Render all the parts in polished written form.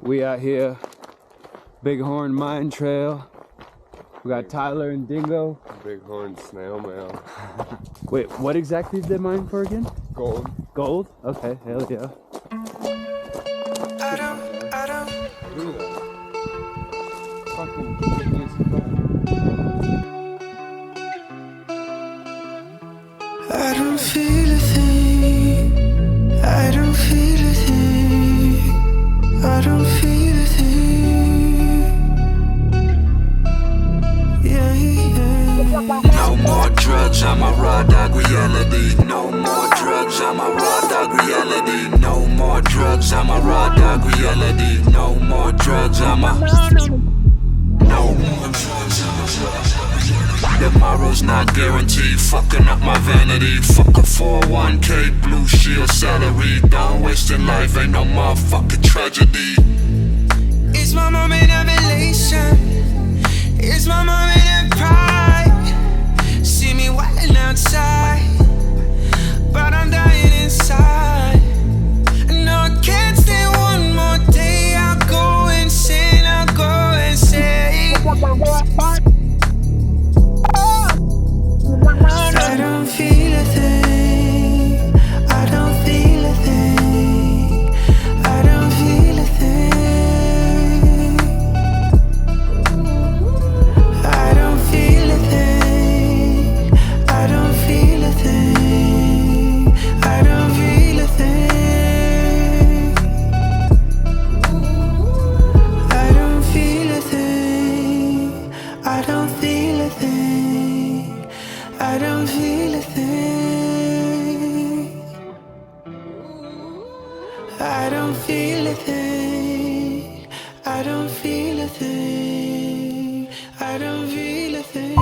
We out here, Bighorn Mine Trail. We got Tyler and Dingo. Bighorn snail mail. Wait, what exactly is they mine for again? Gold. Gold? Okay, hell yeah. I don't. Look at that. Fucking I don't feel a thing. I don't feel a thing. I don't feel a thing. Yeah, yeah. No more drugs, I'm a raw dog reality. No more drugs, I'm a raw dog reality. No more drugs, I'm a raw dog reality. No more drugs, I'm a. No more drugs, I'm a raw dog reality. Tomorrow's not guaranteed, fucking up my vanity. Fuck a 401k, blue shield salary. Don't waste your life, ain't no motherfucking tragedy. It's my moment of elation. It's my moment of pride. See me waiting outside, but I'm dying inside. No, I can't stay one more day. I'll go insane, I'll go insane. I don't feel a thing. I don't feel a thing. I don't feel a thing. I don't feel a thing. I don't feel a thing. I don't feel a thing. I don't feel a thing. I don't feel a thing. I don't feel a thing. I don't feel a thing. I don't feel a thing. I don't feel a thing.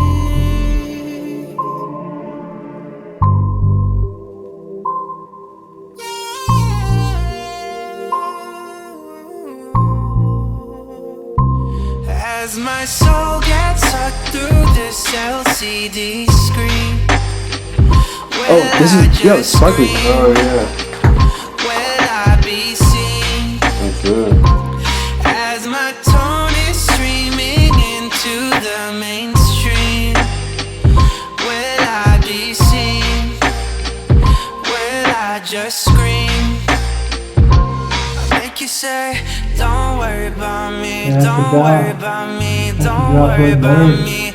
As my soul gets sucked through this LCD screen. Oh, this is, yo, Sparkly. Oh yeah. Will I be seen? That's good. As my tone is streaming into the mainstream. Will I be seen? Will I just scream? I make you say, don't worry about me, don't worry about me, don't worry about me,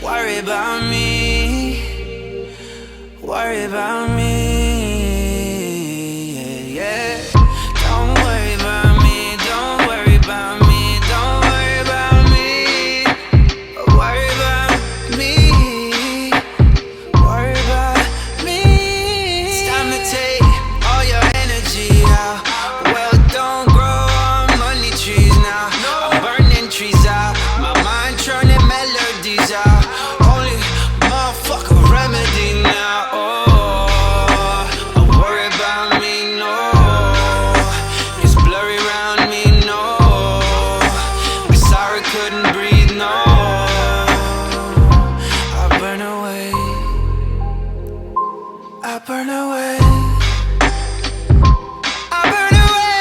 worry about me, worry about me, yeah, yeah. Don't worry about me, don't worry about me, don't worry about me, worry about me, worry about me. It's time to take all your energy out. Well, don't grow on money trees now. I'm burning trees out, my mind churning melodies out. Only motherfucker remedy now. Oh, worry about me, no. It's blurry around me, no. I'm sorry, couldn't breathe, no. I burn away, I burn away, I burn away.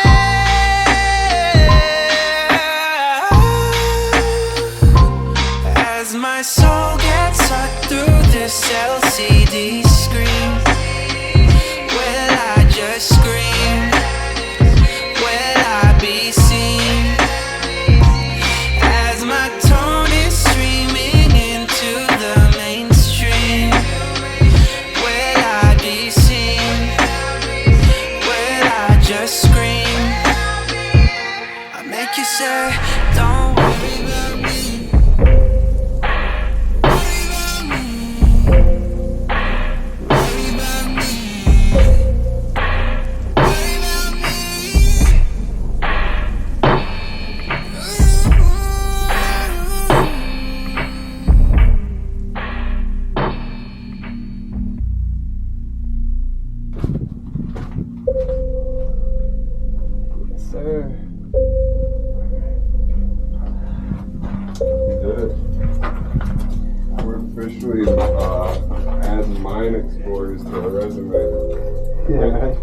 As my soul gets sucked through this LCD screen. Will I just scream? Will I be seen? As my tone is streaming into the mainstream. Will I be seen? Will I just scream? I make you say, don't worry about me. Worry about me. Worry about me. Worry about me. Yes, sir. You did it. We're officially adding mine explorers to our resume. Yeah.